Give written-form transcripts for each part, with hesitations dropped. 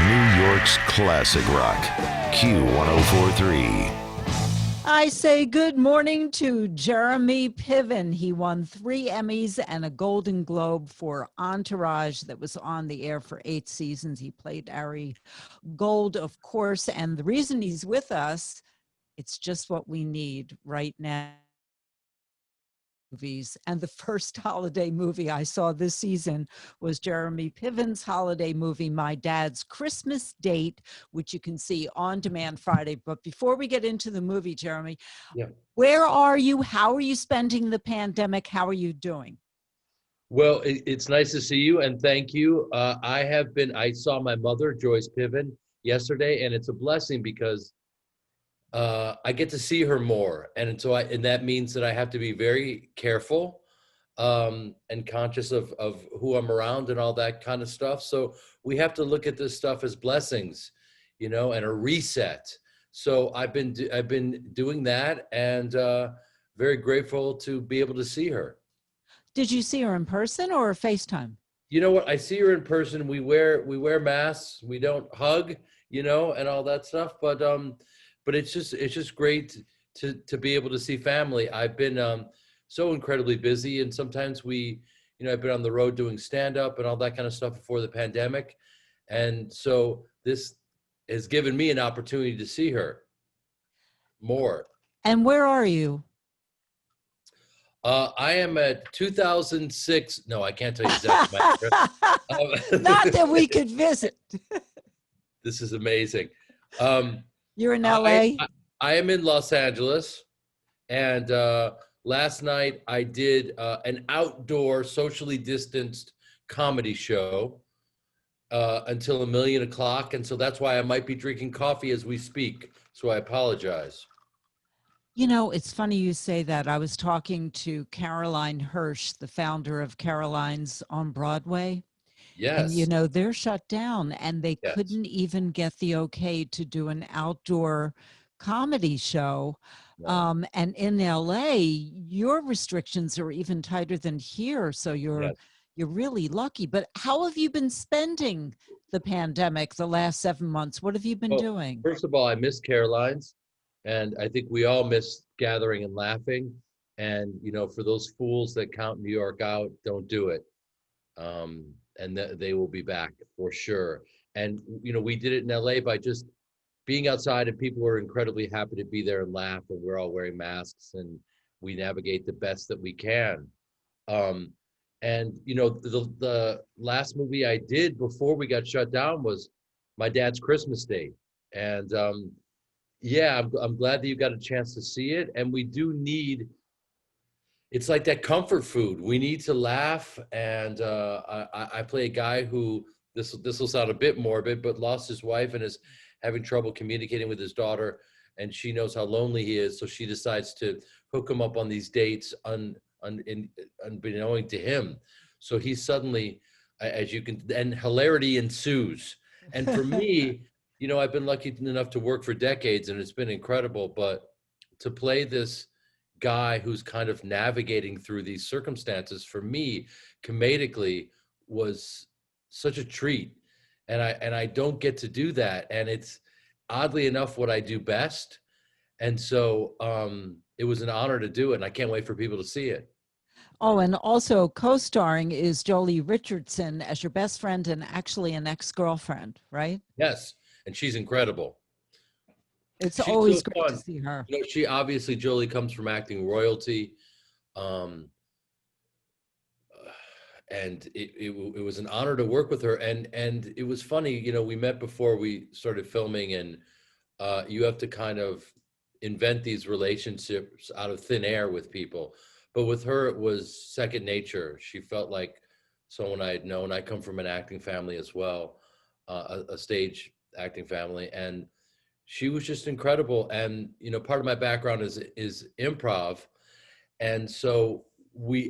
New York's classic rock, Q1043. I say good morning to Jeremy Piven. He won 3 Emmys and a Golden Globe for Entourage that was on the air for 8 seasons. He played Ari Gold, of course, and the reason he's with us, it's just what we need right now. Movies. And the first holiday movie I saw this season was Jeremy Piven's holiday movie, My Dad's Christmas Date, which you can see on demand Friday. But before we get into the movie, Jeremy, where are you? How are you spending the pandemic? How are you doing? Well, it's nice to see you, and thank you. I saw my mother, Joyce Piven, yesterday, and it's a blessing because I get to see her more, and that means that I have to be very careful and conscious of who I'm around and all that kind of stuff. So we have to look at this stuff as blessings, and a reset. So I've been doing that, and very grateful to be able to see her. Did you see her in person or FaceTime? You know what? I see her in person. We wear masks. We don't hug, and all that stuff. But it's just great to be able to see family. I've been so incredibly busy, and sometimes I've been on the road doing stand-up and all that kind of stuff before the pandemic, and so this has given me an opportunity to see her more. And where are you? I am at 2006. No, I can't tell you exactly my address. Not that we could visit. This is amazing. You're in LA? I am in Los Angeles, and last night I did an outdoor, socially distanced comedy show until 1:00 and so that's why I might be drinking coffee as we speak. So I apologize. It's funny you say that. I was talking to Caroline Hirsch, the founder of Caroline's on Broadway. Yes. And, they're shut down, and they Yes. couldn't even get the okay to do an outdoor comedy show. No. And in LA, your restrictions are even tighter than here. So you're really lucky. But how have you been spending the pandemic the last 7 months? What have you been doing? First of all, I miss Caroline's. And I think we all miss gathering and laughing. And, for those fools that count New York out, don't do it. And they will be back for sure. And, we did it in LA by just being outside, and people were incredibly happy to be there and laugh. And we're all wearing masks, and we navigate the best that we can. And, the last movie I did before we got shut down was My Dad's Christmas Date. And, I'm glad that you got a chance to see it. And we do need, it's like that comfort food. We need to laugh. And I play a guy who, this will sound a bit morbid, but lost his wife and is having trouble communicating with his daughter. And she knows how lonely he is. So she decides to hook him up on these dates unbeknown to him. So he's suddenly, and hilarity ensues. And for me, I've been lucky enough to work for decades, and it's been incredible, but to play this guy who's kind of navigating through these circumstances, for me, comedically, was such a treat. And I don't get to do that. And it's oddly enough what I do best. And so it was an honor to do it, and I can't wait for people to see it. Oh, and also co-starring is Jolie Richardson as your best friend and actually an ex-girlfriend, right? Yes. And she's incredible. She's always great to see her. She obviously, Jolie comes from acting royalty. And it was an honor to work with her. And it was funny, we met before we started filming, and you have to kind of invent these relationships out of thin air with people. But with her, it was second nature. She felt like someone I had known. I come from an acting family as well, a stage acting family, and she was just incredible. And part of my background is improv, and so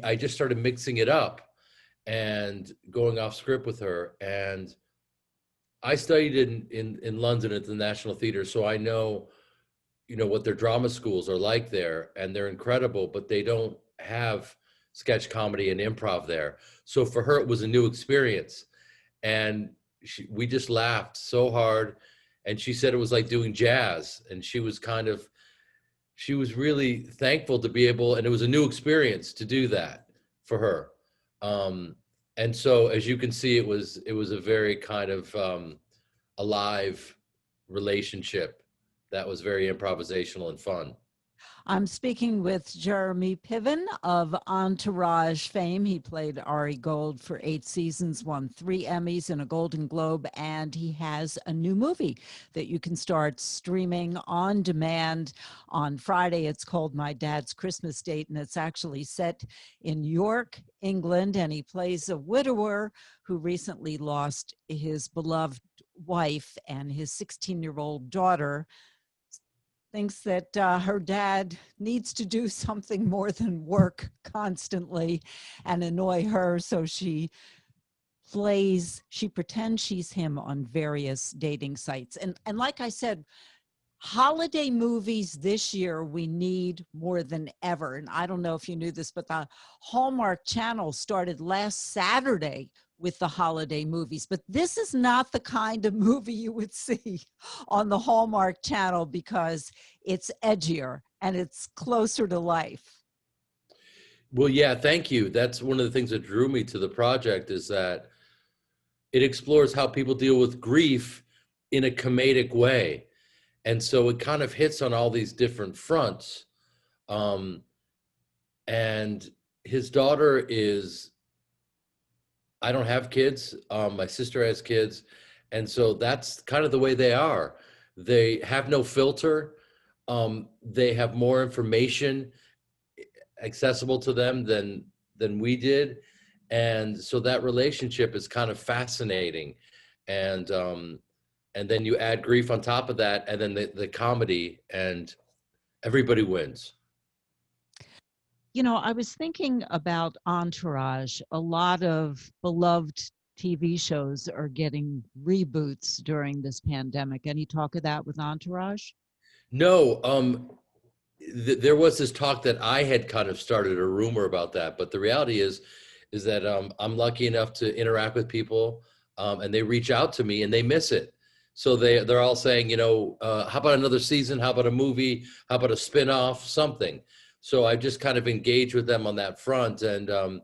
I just started mixing it up and going off script with her. And I studied in London at the National Theatre, so I know what their drama schools are like there, and they're incredible, but they don't have sketch comedy and improv there. So for her, it was a new experience. And we just laughed so hard, and she said it was like doing jazz, and she was really thankful to be able, and it was a new experience to do that for her. Um, and so, as you can see, it was a very kind of alive relationship that was very improvisational and fun. I'm speaking with Jeremy Piven of Entourage fame. He played Ari Gold for 8 seasons, won 3 Emmys and a Golden Globe, and he has a new movie that you can start streaming on demand on Friday. It's called My Dad's Christmas Date, and it's actually set in York, England, and he plays a widower who recently lost his beloved wife, and his 16-year-old daughter thinks that her dad needs to do something more than work constantly and annoy her. So she pretends she's him on various dating sites. And like I said, holiday movies this year we need more than ever. And I don't know if you knew this, but the Hallmark Channel started last Saturday with the holiday movies, but this is not the kind of movie you would see on the Hallmark Channel because it's edgier and it's closer to life. Well, yeah, thank you. That's one of the things that drew me to the project, is that it explores how people deal with grief in a comedic way. And so it kind of hits on all these different fronts. Um, and his daughter is, I don't have kids. My sister has kids. And so that's kind of the way they are. They have no filter. They have more information accessible to them than we did. And so that relationship is kind of fascinating. And then you add grief on top of that, and then the comedy, and everybody wins. You know, I was thinking about Entourage. A lot of beloved TV shows are getting reboots during this pandemic. Any talk of that with Entourage? No, there was this talk that I had kind of started a rumor about that, but the reality is that I'm lucky enough to interact with people, and they reach out to me and they miss it. So they're all saying, how about another season? How about a movie? How about a spin-off? Something. So I just kind of engage with them on that front, and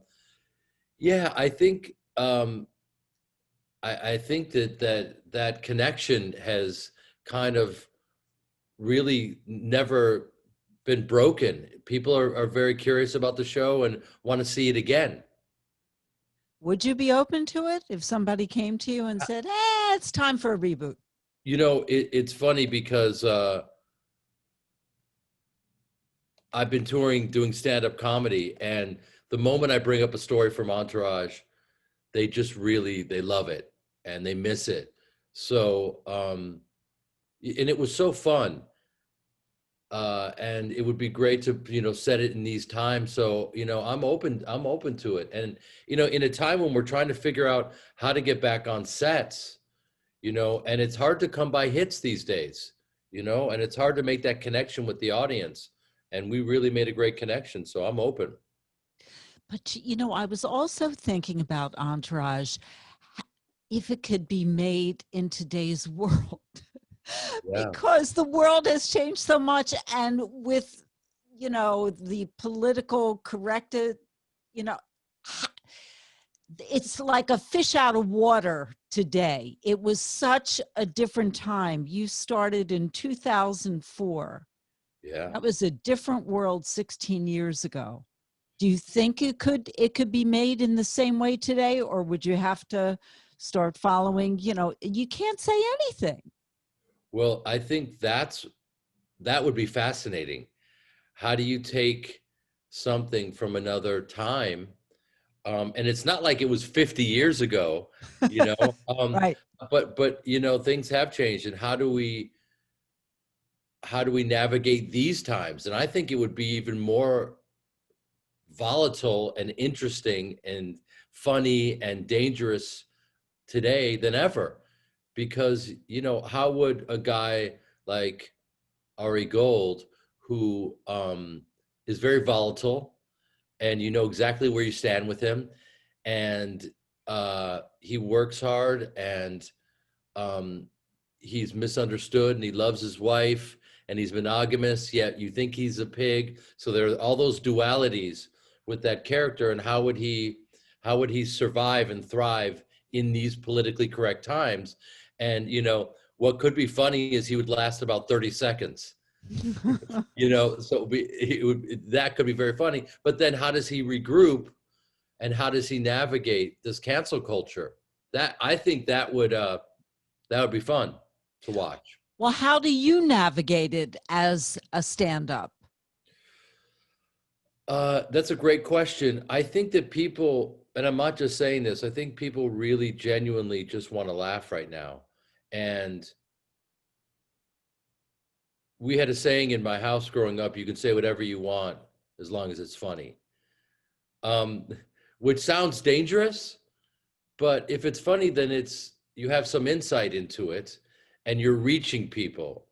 yeah, I think I think that connection has kind of really never been broken. People are very curious about the show and want to see it again. Would you be open to it if somebody came to you and said, it's time for a reboot? It's funny because I've been touring doing stand-up comedy, and the moment I bring up a story from Entourage, they just really, they love it and they miss it. So, and it was so fun. And it would be great to, set it in these times. So, I'm open to it. And, in a time when we're trying to figure out how to get back on sets, and it's hard to come by hits these days, and it's hard to make that connection with the audience. And we really made a great connection. So I'm open. But, I was also thinking about Entourage, if it could be made in today's world. Yeah. Because the world has changed so much, and with the political corrected, it's like a fish out of water today. It was such a different time. You started in 2004. Yeah. That was a different world 16 years ago. Do you think it could be made in the same way today, or would you have to start following, you can't say anything? Well, I think that would be fascinating. How do you take something from another time? And it's not like it was 50 years ago, Right. but things have changed, and how do we navigate these times? And I think it would be even more volatile and interesting and funny and dangerous today than ever, because how would a guy like Ari Gold, who is very volatile, and exactly where you stand with him, and he works hard, and he's misunderstood, and he loves his wife, and he's monogamous, yet you think he's a pig. So there are all those dualities with that character, and how would he survive and thrive in these politically correct times? And what could be funny is he would last about 30 seconds. So that could be very funny. But then how does he regroup, and how does he navigate this cancel culture? That, I think, that would be fun to watch. Well, how do you navigate it as a stand-up? That's a great question. I think that people, and I'm not just saying this, I think people really genuinely just want to laugh right now. And we had a saying in my house growing up: you can say whatever you want as long as it's funny. Which sounds dangerous, but if it's funny, then you have some insight into it, and you're reaching people.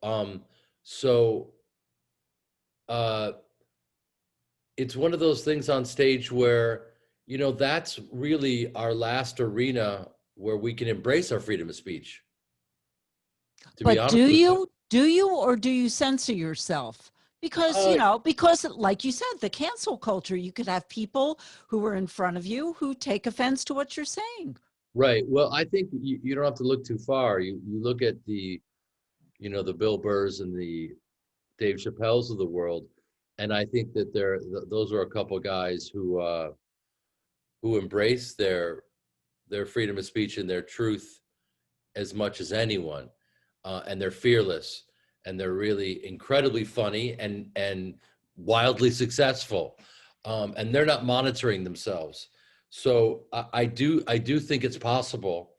It's one of those things on stage where, that's really our last arena where we can embrace our freedom of speech. But do you, or do you censor yourself? Because, because like you said, the cancel culture, you could have people who are in front of you who take offense to what you're saying. Right. Well, I think you don't have to look too far. You look at the Bill Burrs and the Dave Chappelles of the world, and I think that those are a couple of guys who embrace their freedom of speech and their truth as much as anyone, and they're fearless, and they're really incredibly funny and wildly successful, and they're not monitoring themselves. So I do think it's possible.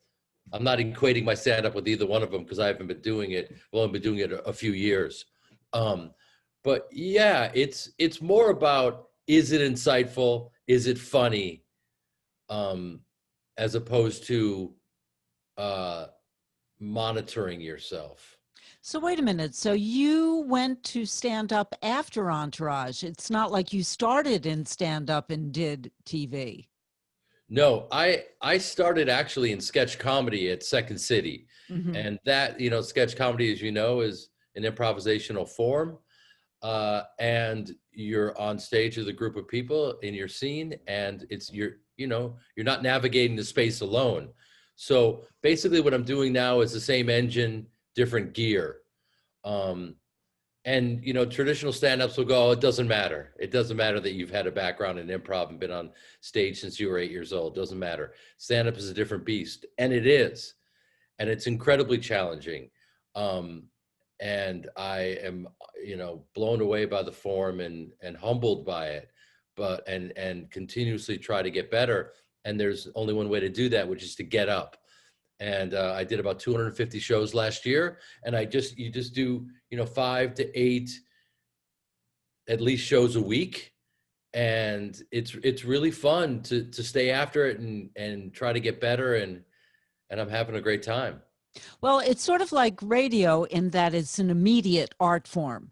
I'm not equating my stand-up with either one of them, because I haven't been doing it. Well, I've been doing it a few years. But yeah, it's more about, is it insightful? Is it funny? As opposed to monitoring yourself. So wait a minute. So you went to stand up after Entourage. It's not like you started in stand up and did TV. No, I started actually in sketch comedy at Second City. Mm-hmm. And that, sketch comedy, as you know, is an improvisational form. And you're on stage with a group of people in your scene, and you're not navigating the space alone. So basically what I'm doing now is the same engine, different gear. And traditional stand-ups will go, oh, it doesn't matter. It doesn't matter that you've had a background in improv and been on stage since you were 8 years old. It doesn't matter. Stand-up is a different beast, and it is. And it's incredibly challenging. And I am, blown away by the form and humbled by it, and continuously try to get better. And there's only one way to do that, which is to get up. And I did about 250 shows last year, and you just do 5 to 8 at least shows a week, and it's really fun to stay after it and try to get better, and I'm having a great time. Well, it's sort of like radio in that it's an immediate art form.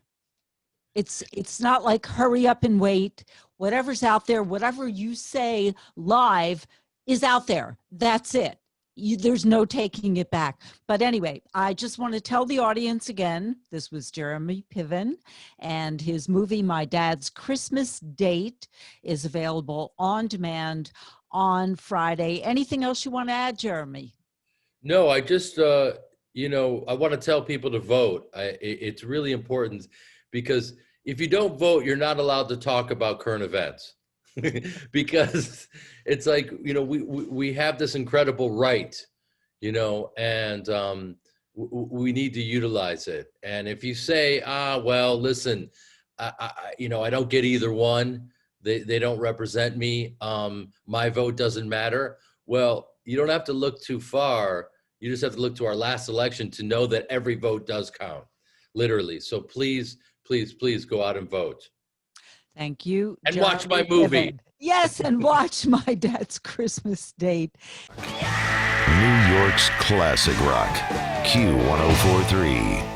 It's not like hurry up and wait. Whatever's out there, whatever you say live is out there. That's it. There's no taking it back. But anyway, I just want to tell the audience again, this was Jeremy Piven, and his movie, My Dad's Christmas Date, is available on demand on Friday. Anything else you want to add, Jeremy? No, I just, I want to tell people to vote. It's really important, because if you don't vote, you're not allowed to talk about current events. Because it's like, we have this incredible right, and we need to utilize it. And if you say, well, listen, I don't get either one. They don't represent me. My vote doesn't matter. Well, you don't have to look too far. You just have to look to our last election to know that every vote does count, literally. So please, please, please go out and vote. Thank you. And watch my movie. Piven. Yes, and watch My Dad's Christmas Date. New York's classic rock, Q1043.